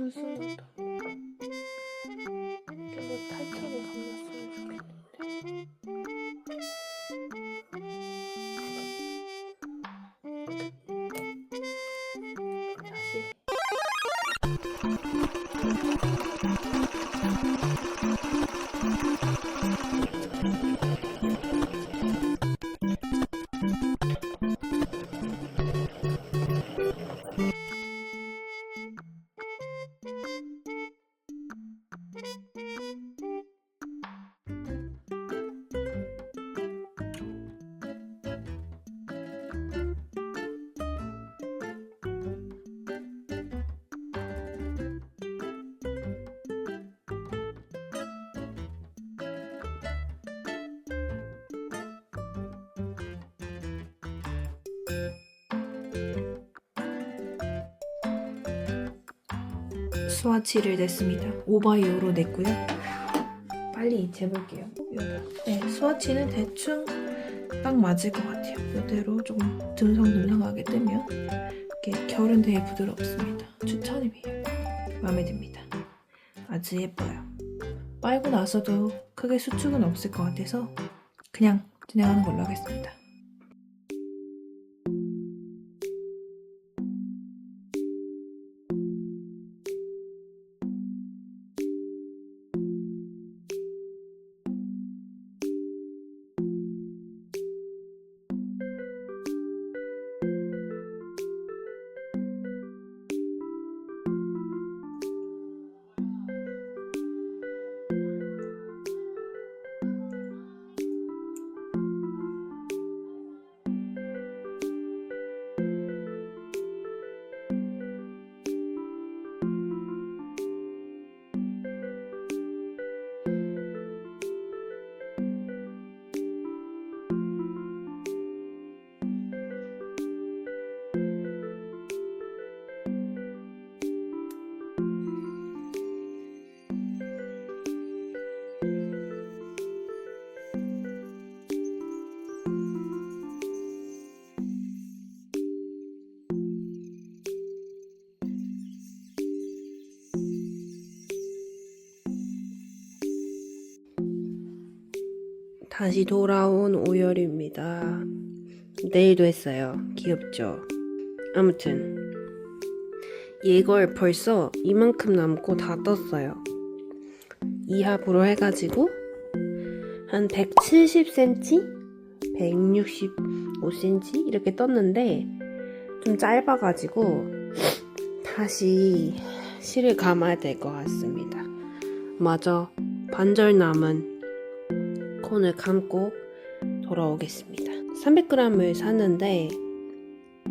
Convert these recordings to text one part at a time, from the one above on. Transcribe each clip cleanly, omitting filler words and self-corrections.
불순하다. 좀더 타이트하게 감았으면 좋겠는데. 다시. 스와치를 냈습니다. 오바이오로 냈고요. 빨리 재볼게요. 네, 스와치는 대충 딱 맞을 것 같아요. 이대로 조금 듬성듬성하게 뜨면 이렇게 결은 되게 부드럽습니다. 추천입니다. 마음에 듭니다. 아주 예뻐요. 빨고 나서도 크게 수축은 없을 것 같아서 그냥 진행하는 걸로 하겠습니다. 다시 돌아온 오열입니다. 내일도 했어요. 귀엽죠? 아무튼 이걸 벌써 이만큼 남고 다 떴어요. 2합으로 해가지고 한 170cm? 165cm? 이렇게 떴는데 좀 짧아가지고 다시 실을 감아야 될 것 같습니다. 마저 반절 남은 콘을 감고 돌아오겠습니다. 300g을 샀는데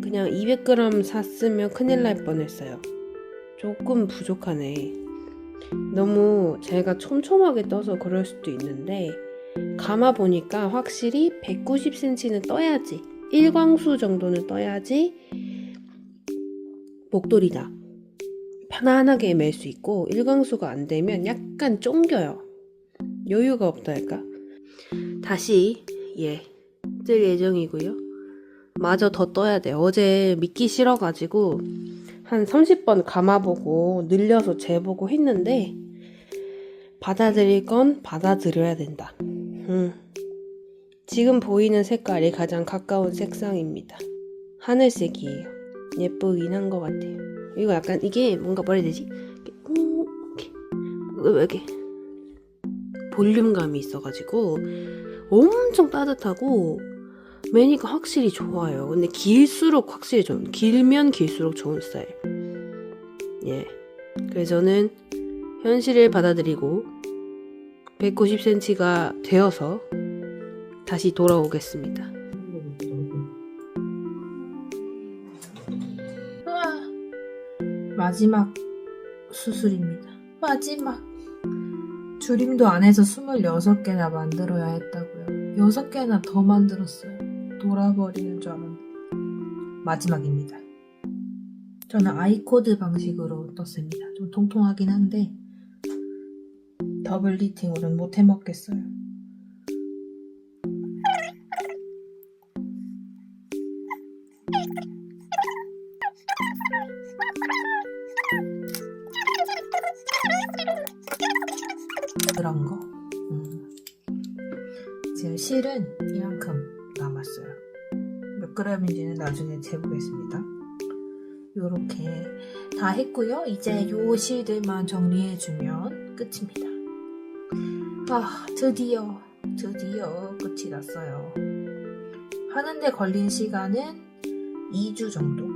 그냥 200g 샀으면 큰일 날 뻔했어요. 조금 부족하네. 너무 제가 촘촘하게 떠서 그럴 수도 있는데 감아보니까 확실히 190cm는 떠야지, 일광수 정도는 떠야지 목도리다 편안하게 맬 수 있고, 일광수가 안 되면 약간 쫑겨요. 여유가 없달까? 다시 뜰 예정이고요. 마저 더 떠야 돼요. 어제 믿기 싫어가지고 한 30번 감아보고 늘려서 재보고 했는데 받아들일 건 받아들여야 된다. 지금 보이는 색깔이 가장 가까운 색상입니다. 하늘색이에요. 예쁘긴 한 것 같아요. 이거 약간 이게 뭔가 뭐라 해야 되지? 이렇게 볼륨감이 있어가지고 엄청 따뜻하고 매니가 확실히 좋아요. 근데 길수록 확실히 좋은, 길면 길수록 좋은 스타일. 그래서 저는 현실을 받아들이고 190cm가 되어서 다시 돌아오겠습니다. 마지막 수술입니다. 마지막. 줄임도 안에서 26개나 만들어야 했다고요. 6개나 더 만들었어요. 돌아버리는 줄 알았는데. 마지막입니다. 저는 아이코드 방식으로 떴습니다. 좀 통통하긴 한데 더블 니팅으로는 못 해먹겠어요. 그런 거. 지금 실은 이만큼 남았어요. 몇 그램인지는 나중에 재보겠습니다. 요렇게 다 했고요. 이제 요 실들만 정리해주면 끝입니다. 아, 드디어 끝이 났어요. 하는데 걸린 시간은 2주 정도?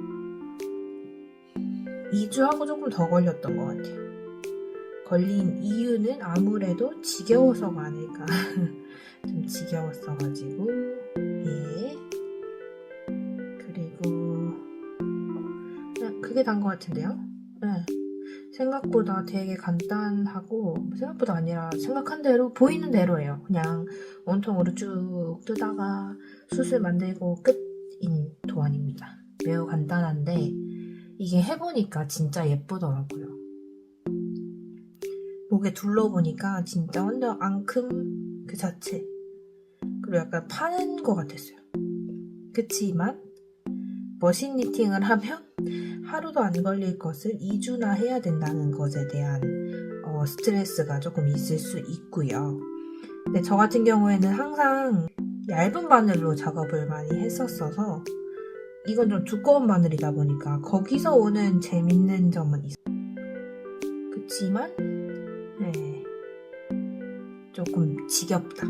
2주하고 조금 더 걸렸던 것 같아요. 걸린 이유는 아무래도 지겨워서가 아닐까. 좀 지겨웠어가지고, 예. 그리고, 그게 단 것 같은데요? 네. 생각보다 되게 간단하고, 생각보다 아니라 생각한 대로, 보이는 대로예요. 그냥 원통으로 쭉 뜨다가 숯을 만들고 끝인 도안입니다. 매우 간단한데, 이게 해보니까 진짜 예쁘더라고요. 목에 둘러보니까 진짜 완전 앙큼 그 자체. 그리고 약간 파는 것 같았어요. 그치만 머신 니팅을 하면 하루도 안 걸릴 것을 2주나 해야 된다는 것에 대한 스트레스가 조금 있을 수 있고요. 근데 저 같은 경우에는 항상 얇은 바늘로 작업을 많이 했었어서 이건 좀 두꺼운 바늘이다 보니까 거기서 오는 재밌는 점은 있어요. 그치만 네, 조금 지겹다.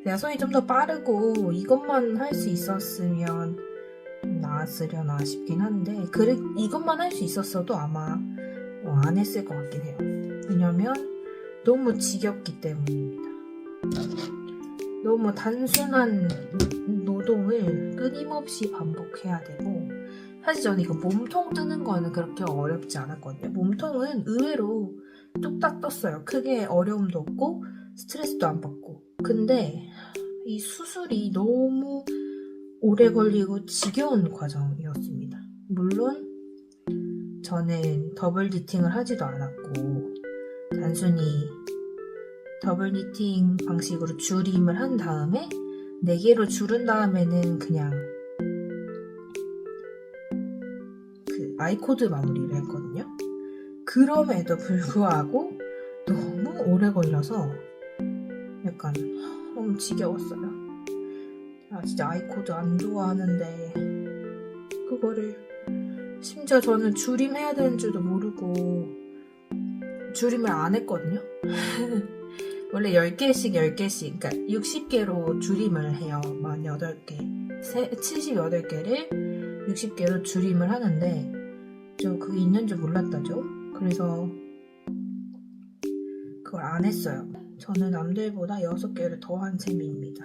내가 손이 좀 더 빠르고 이것만 할 수 있었으면 좀 나았으려나 싶긴 한데 이것만 할 수 있었어도 아마 안 했을 것 같긴 해요. 왜냐면 너무 지겹기 때문입니다. 너무 단순한 노동을 끊임없이 반복해야 되고 사실 저는 이거 몸통 뜨는 거는 그렇게 어렵지 않았거든요. 몸통은 의외로 뚝딱 떴어요. 크게 어려움도 없고 스트레스도 안 받고. 근데 이 수술이 너무 오래 걸리고 지겨운 과정이었습니다. 물론 저는 더블 니팅을 하지도 않았고 단순히 더블 니팅 방식으로 줄임을 한 다음에 4개로 줄은 다음에는 그냥 그 아이코드 마무리를 했거든요. 그럼에도 불구하고 너무 오래 걸려서 약간 너무 지겨웠어요. 진짜 아이코드 안 좋아하는데 그거를 심지어 저는 줄임해야 되는 줄도 모르고 줄임을 안 했거든요. 원래 10개씩 그러니까 60개로 줄임을 해요. 48개 78개를 60개로 줄임을 하는데 저 그게 있는 줄 몰랐다죠. 그래서 그걸 안 했어요. 저는 남들보다 6개를 더 한 셈입니다.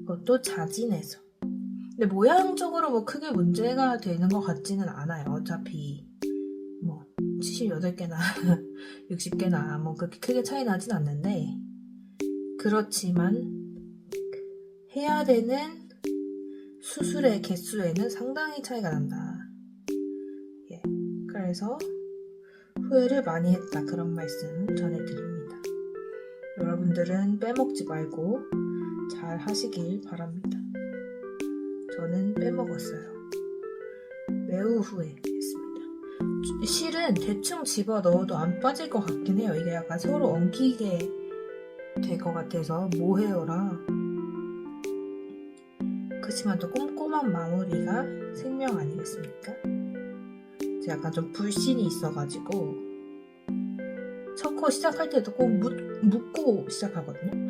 그것도 자진해서. 근데 모양적으로 뭐 크게 문제가 되는 것 같지는 않아요. 어차피 뭐 78개나 60개나 뭐 그렇게 크게 차이 나진 않는데 그렇지만 해야 되는 수술의 개수에는 상당히 차이가 난다. 예. 그래서 후회를 많이 했다. 그런 말씀 전해드립니다. 여러분들은 빼먹지 말고 잘 하시길 바랍니다. 저는 빼먹었어요. 매우 후회했습니다. 실은 대충 집어 넣어도 안 빠질 것 같긴 해요. 이게 약간 서로 엉키게 될 것 같아서 모헤어라. 그렇지만 또 꼼꼼한 마무리가 생명 아니겠습니까? 제가 약간 좀 불신이 있어가지고 첫 코 시작할 때도 꼭 묶고 시작하거든요.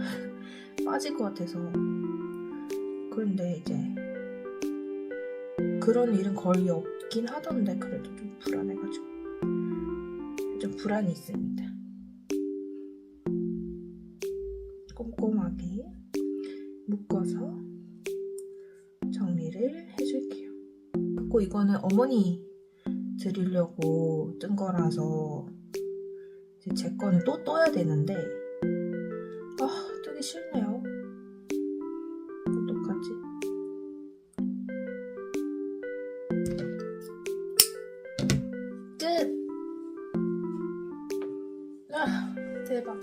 빠질 것 같아서. 그런데 이제 그런 일은 거의 없긴 하던데 그래도 좀 불안해가지고 좀 불안이 있습니다. 꼼꼼하게 묶어서 정리를 해줄게요. 그리고 이거는 어머니 드리려고 뜬 거라서 제 거는 또 떠야 되는데 뜨기 싫네요. 어떡하지? 끝! 대박.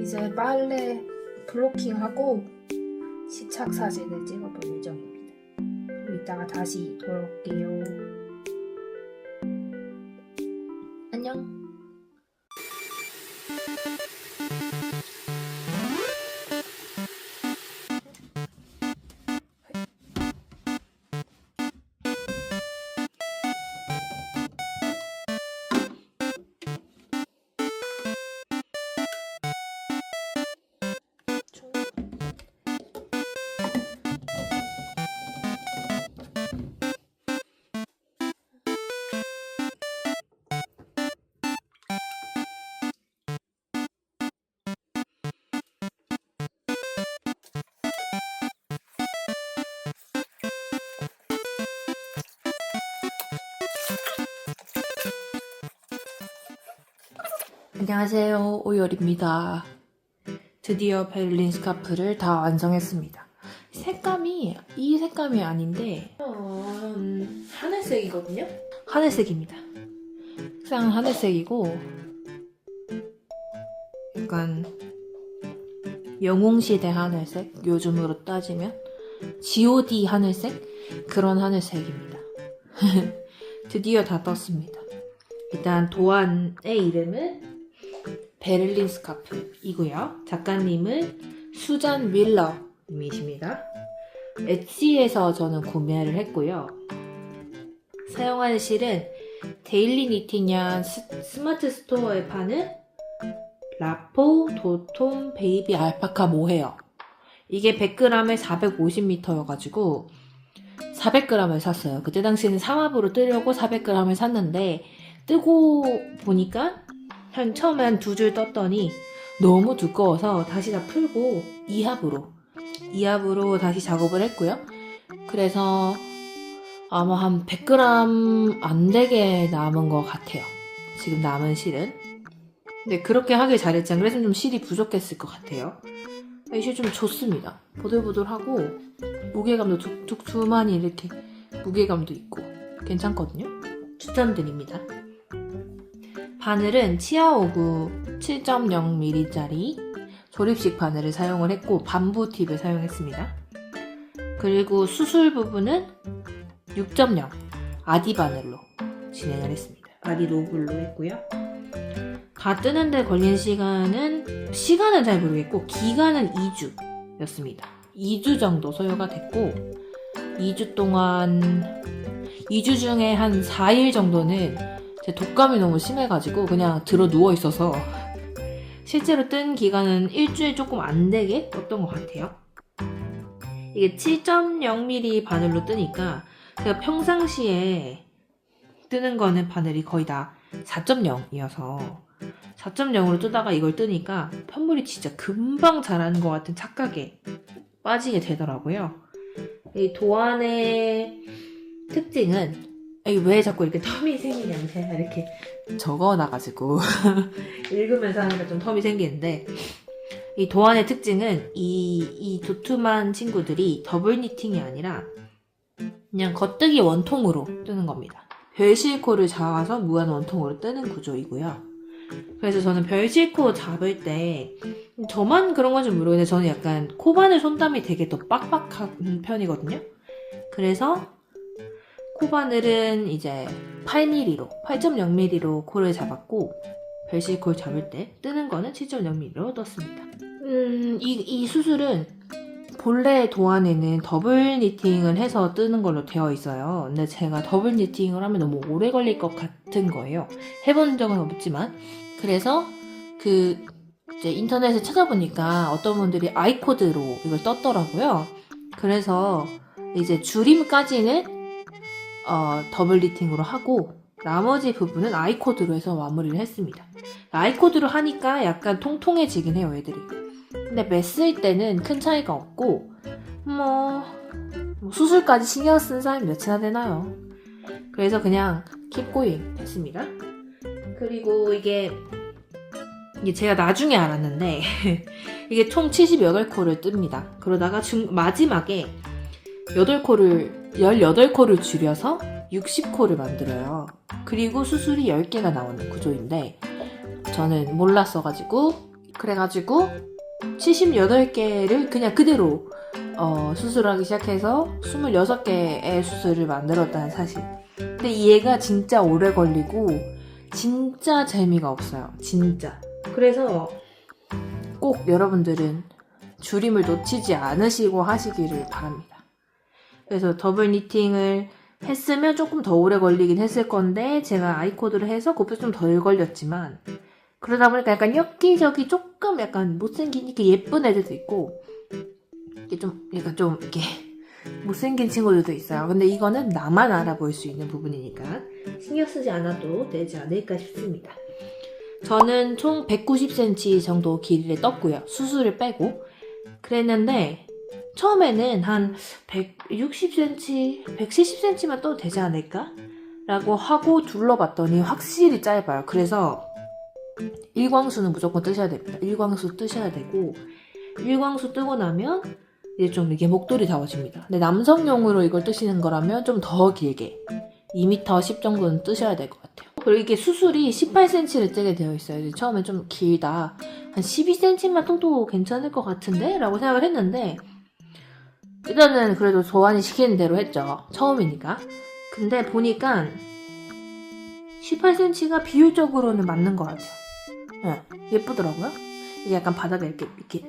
이제 빨래 블로킹하고 시착 사진을 찍어볼 예정입니다. 그리고 이따가 다시 돌아올게요. 안녕. 안녕하세요, 오열입니다. 드디어 베를린 스카프를 다 완성했습니다. 이 색감이 아닌데 하늘색이거든요? 하늘색입니다. 색상은 하늘색이고 약간 영웅시대 하늘색? 요즘으로 따지면 G.O.D 하늘색? 그런 하늘색입니다. 드디어 다 떴습니다. 일단 도안의 이름은 베를린 스카프이고요. 작가님은 수잔 윌러님이십니다. 엣시에서 저는 구매를 했고요. 사용하는 실은 데일리 니팅양 스마트 스토어에 파는 라포 도톰 베이비 알파카 모헤어. 이게 100g에 450m여가지고 400g을 샀어요. 그때 당시에는 삼합으로 뜨려고 400g을 샀는데 뜨고 보니까 처음에 한 2줄 떴더니 너무 두꺼워서 다시 다 풀고 2합으로 다시 작업을 했고요. 그래서 아마 한 100g 안 되게 남은 것 같아요. 지금 남은 실은. 근데 그렇게 하길 잘했지. 그래서 좀 실이 부족했을 것 같아요. 이 실 좀 좋습니다. 보들보들하고 무게감도 두툼하니 이렇게 무게감도 있고 괜찮거든요. 추천드립니다. 바늘은 치아오구 7.0mm짜리 조립식 바늘을 사용을 했고 밤부 팁을 사용했습니다. 그리고 수술 부분은 6.0 아디 바늘로 진행을 했습니다. 아디 노블로 했고요. 다 뜨는데 걸린 시간은 잘 모르겠고 기간은 2주였습니다. 2주 정도 소요가 됐고 2주 중에 한 4일 정도는 제 독감이 너무 심해가지고 그냥 들어 누워있어서 실제로 뜬 기간은 일주일 조금 안 되게 떴던 것 같아요. 이게 7.0mm 바늘로 뜨니까 제가 평상시에 뜨는 거는 바늘이 거의 다 4.0이어서 4.0으로 뜨다가 이걸 뜨니까 편물이 진짜 금방 자라는 것 같은 착각에 빠지게 되더라고요. 이 도안의 특징은 왜 자꾸 이렇게 텀이 생기냐면 제가 이렇게 적어놔가지고 읽으면서 하니까 좀 텀이 생기는데 이 도안의 특징은 이 두툼한 친구들이 더블 니팅이 아니라 그냥 겉뜨기 원통으로 뜨는 겁니다. 별실코를 잡아서 무한 원통으로 뜨는 구조이고요. 그래서 저는 별실코 잡을 때 저만 그런 건지 모르겠는데 저는 약간 코바늘 손담이 되게 더 빡빡한 편이거든요. 그래서 코바늘은 이제 8.0mm로 코를 잡았고 별실코를 잡을 때 뜨는 거는 7.0mm로 떴습니다. 이 수술은 본래 도안에는 더블 니팅을 해서 뜨는 걸로 되어 있어요. 근데 제가 더블 니팅을 하면 너무 오래 걸릴 것 같은 거예요. 해본 적은 없지만. 그래서 이제 인터넷에 찾아보니까 어떤 분들이 아이코드로 이걸 떴더라고요. 그래서 이제 줄임까지는 더블 니팅으로 하고 나머지 부분은 아이코드로 해서 마무리를 했습니다. 아이코드로 하니까 약간 통통해지긴 해요, 애들이. 근데 맸을 때는 큰 차이가 없고 뭐 수술까지 신경 쓴 사람이 몇이나 되나요? 그래서 그냥 keep going 했습니다. 그리고 이게 제가 나중에 알았는데 이게 총 78코를 뜹니다. 그러다가 마지막에 18코를 줄여서 60코를 만들어요. 그리고 수술이 10개가 나오는 구조인데 저는 몰랐어가지고 그래가지고 78개를 그냥 그대로 수술하기 시작해서 26개의 수술을 만들었다는 사실. 근데 얘가 진짜 오래 걸리고 진짜 재미가 없어요. 진짜. 그래서 꼭 여러분들은 줄임을 놓치지 않으시고 하시기를 바랍니다. 그래서 더블 니팅을 했으면 조금 더 오래 걸리긴 했을 건데 제가 아이코드를 해서 그것보다 좀 덜 걸렸지만 그러다 보니까 약간 엽기적이 조금 약간 못생긴 이렇게 예쁜 애들도 있고 이게 좀 약간 좀 이렇게 못생긴 친구들도 있어요. 근데 이거는 나만 알아볼 수 있는 부분이니까 신경 쓰지 않아도 되지 않을까 싶습니다. 저는 총 190cm 정도 길이를 떴고요. 수술을 빼고 그랬는데 처음에는 한 160cm, 170cm만 떠도 되지 않을까? 라고 하고 둘러봤더니 확실히 짧아요. 그래서 일광수는 무조건 뜨셔야 됩니다. 일광수 뜨셔야 되고 일광수 뜨고 나면 이제 좀 이게 목도리 잡아집니다. 근데 남성용으로 이걸 뜨시는 거라면 좀 더 길게 2m 10 정도는 뜨셔야 될 것 같아요. 그리고 이게 수술이 18cm를 뜨게 되어 있어요. 이제 처음에 좀 길다. 한 12cm만 떠도 괜찮을 것 같은데? 라고 생각을 했는데 일단은 그래도 조안이 시키는 대로 했죠. 처음이니까. 근데 보니까 18cm가 비율적으로는 맞는 것 같아요. 네, 예쁘더라고요. 이게 약간 바닥에 이렇게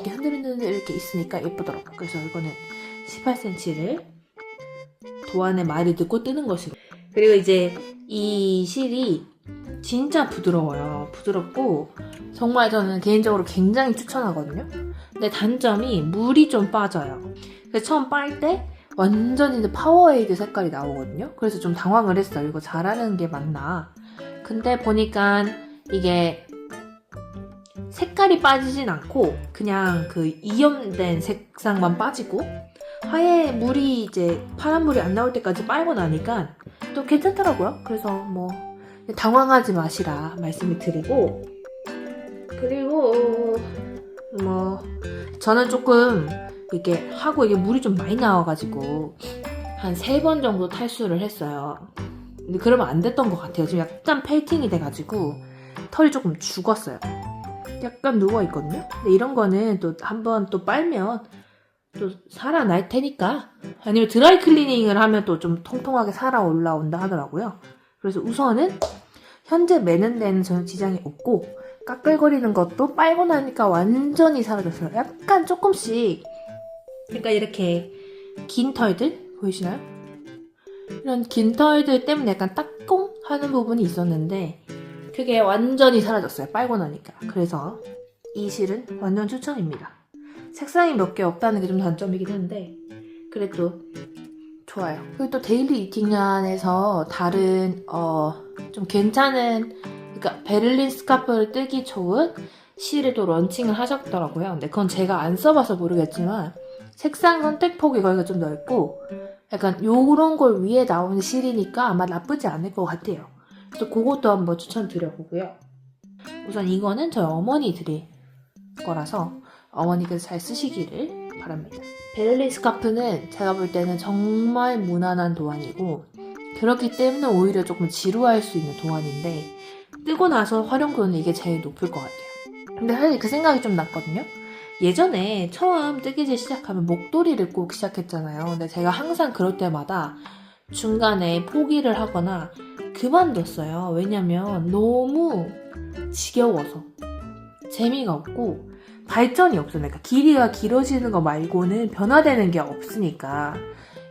흔들흔들 이렇게 있으니까 예쁘더라고요. 그래서 이거는 18cm를 도안의 말을 듣고 뜨는 것이고 그리고 이제 이 실이 진짜 부드러워요. 부드럽고 정말 저는 개인적으로 굉장히 추천하거든요. 근데 단점이 물이 좀 빠져요. 그래서 처음 빨 때 완전히 파워에이드 색깔이 나오거든요. 그래서 좀 당황을 했어요. 이거 잘하는 게 맞나? 근데 보니까 이게 색깔이 빠지진 않고 그냥 그 이염된 색상만 빠지고 하얘 물이 이제 파란 물이 안 나올 때까지 빨고 나니까 또 괜찮더라고요. 그래서 뭐 당황하지 마시라 말씀을 드리고 그리고 뭐 저는 조금 이게 하고 이게 물이 좀 많이 나와가지고 한 3번 정도 탈수를 했어요. 근데 그러면 안 됐던 것 같아요. 지금 약간 펠팅이 돼가지고 털이 조금 죽었어요. 약간 누워있거든요. 근데 이런 거는 또 한번 또 빨면 또 살아날 테니까 아니면 드라이 클리닝을 하면 또 좀 통통하게 살아 올라온다 하더라고요. 그래서 우선은 현재 매는 데는 전혀 지장이 없고 까끌거리는 것도 빨고 나니까 완전히 사라졌어요. 약간 조금씩 그러니까 이렇게 긴 털들 보이시나요? 이런 긴 털들 때문에 약간 따끔 하는 부분이 있었는데 그게 완전히 사라졌어요. 빨고 나니까. 그래서 이 실은 완전 추천입니다. 색상이 몇 개 없다는 게 좀 단점이긴 한데 그래도 좋아요. 그리고 또 데일리 이팅란에서 다른 좀 괜찮은 그러니까 베를린 스카프를 뜨기 좋은 실을 또 런칭을 하셨더라고요. 근데 그건 제가 안 써봐서 모르겠지만 색상 선택폭이 거기가 좀 넓고 약간 요런 걸 위에 나오는 실이니까 아마 나쁘지 않을 것 같아요. 그래서 그것도 한번 추천드려보고요. 우선 이거는 저희 어머니 드릴 거라서 어머니께서 잘 쓰시기를 바랍니다. 베를린 스카프는 제가 볼 때는 정말 무난한 도안이고 그렇기 때문에 오히려 조금 지루할 수 있는 도안인데 뜨고 나서 활용도는 이게 제일 높을 것 같아요. 근데 사실 그 생각이 좀 났거든요. 예전에 처음 뜨개질 시작하면 목도리를 꼭 시작했잖아요. 근데 제가 항상 그럴 때마다 중간에 포기를 하거나 그만뒀어요. 왜냐면 너무 지겨워서 재미가 없고 발전이 없어. 그러니까 길이가 길어지는 거 말고는 변화되는 게 없으니까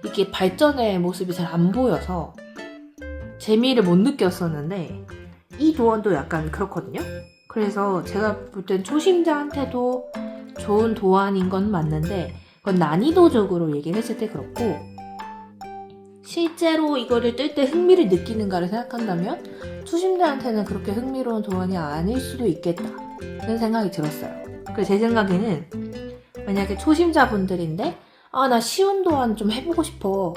이게 발전의 모습이 잘 안 보여서 재미를 못 느꼈었는데 이 도안도 약간 그렇거든요. 그래서 제가 볼 땐 초심자한테도 좋은 도안인 건 맞는데 그건 난이도적으로 얘기를 했을 때 그렇고 실제로 이거를 뜰 때 흥미를 느끼는가를 생각한다면 초심자한테는 그렇게 흥미로운 도안이 아닐 수도 있겠다는 생각이 들었어요. 그래서 제 생각에는 만약에 초심자분들인데 나 쉬운 도안 좀 해보고 싶어.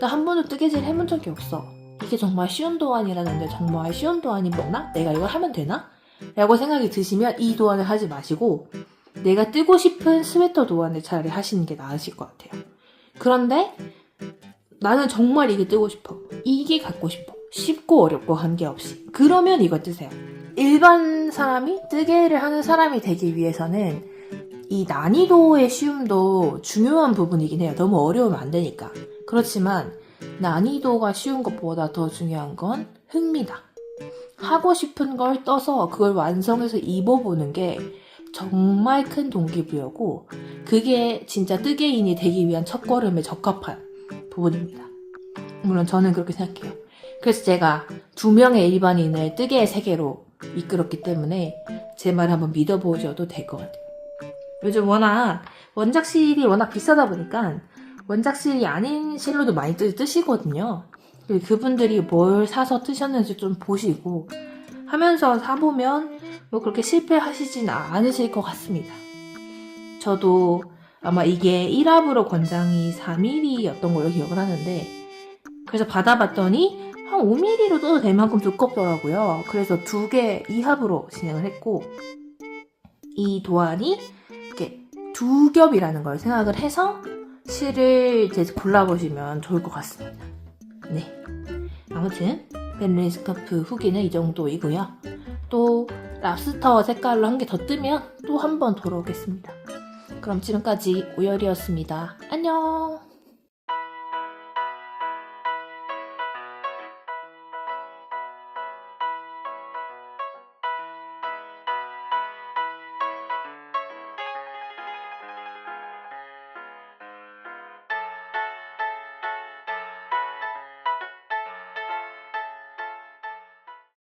나 한 번도 뜨개질 해본 적이 없어. 이게 정말 쉬운 도안이라는데 정말 쉬운 도안이 맞나? 내가 이걸 하면 되나? 라고 생각이 드시면 이 도안을 하지 마시고 내가 뜨고 싶은 스웨터 도안을 차라리 하시는 게 나으실 것 같아요. 그런데 나는 정말 이게 뜨고 싶어. 이게 갖고 싶어. 쉽고 어렵고 관계없이. 그러면 이거 뜨세요. 일반 사람이 뜨개를 하는 사람이 되기 위해서는 이 난이도의 쉬움도 중요한 부분이긴 해요. 너무 어려우면 안 되니까. 그렇지만 난이도가 쉬운 것보다 더 중요한 건 흥미다. 하고 싶은 걸 떠서 그걸 완성해서 입어보는 게 정말 큰 동기부여고 그게 진짜 뜨개인이 되기 위한 첫걸음에 적합한 부분입니다. 물론 저는 그렇게 생각해요. 그래서 제가 2명의 일반인을 뜨개의 세계로 이끌었기 때문에 제 말 한번 믿어보셔도 될 것 같아요. 요즘 워낙 원작실이 워낙 비싸다 보니까 원작실이 아닌 실로도 많이 뜨시거든요. 그분들이 뭘 사서 뜨셨는지 좀 보시고 하면서 사보면 뭐 그렇게 실패하시진 않으실 것 같습니다. 저도 아마 이게 1합으로 권장이 4mm였던 걸로 기억을 하는데 그래서 받아봤더니 한 5mm로 떠도 될 만큼 두껍더라고요. 그래서 2개 2합으로 진행을 했고 이 도안이 이렇게 2겹이라는 걸 생각을 해서 실을 이제 골라보시면 좋을 것 같습니다. 네, 아무튼 벤리 스카프 후기는 이 정도이고요. 또 랍스터 색깔로 한 개 더 뜨면 또 한 번 돌아오겠습니다. 그럼 지금까지 오열이었습니다. 안녕.